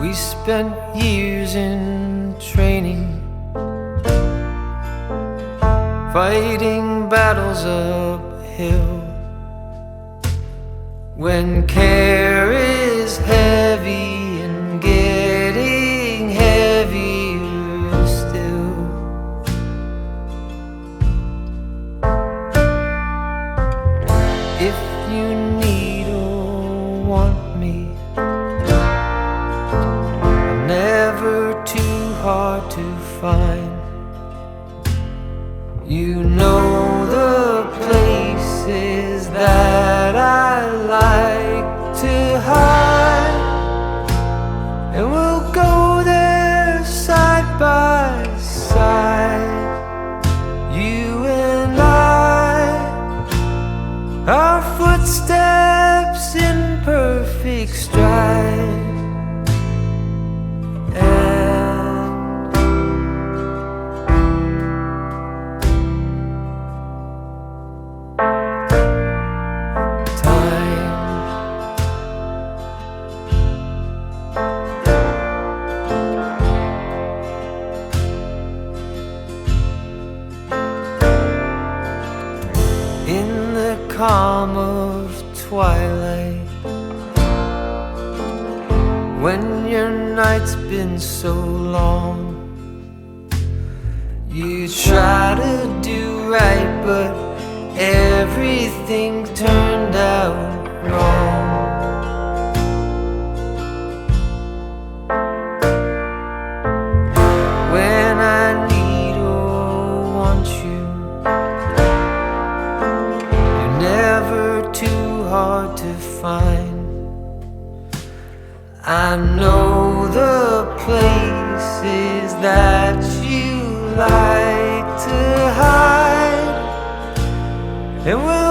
We spent years in training, fighting battles uphill. When care is heavy and getting heavier still, if you need or want me, I'm never too hard to find. You know the places that I like to hide, and we'll go there side by side. You and I, our footsteps in perfect stride. In the calm of twilight, when your night's been so long, you try to do right, but everything turned out wrong. When I need or want you, never too hard to find. I know the places that you like to hide, and we'll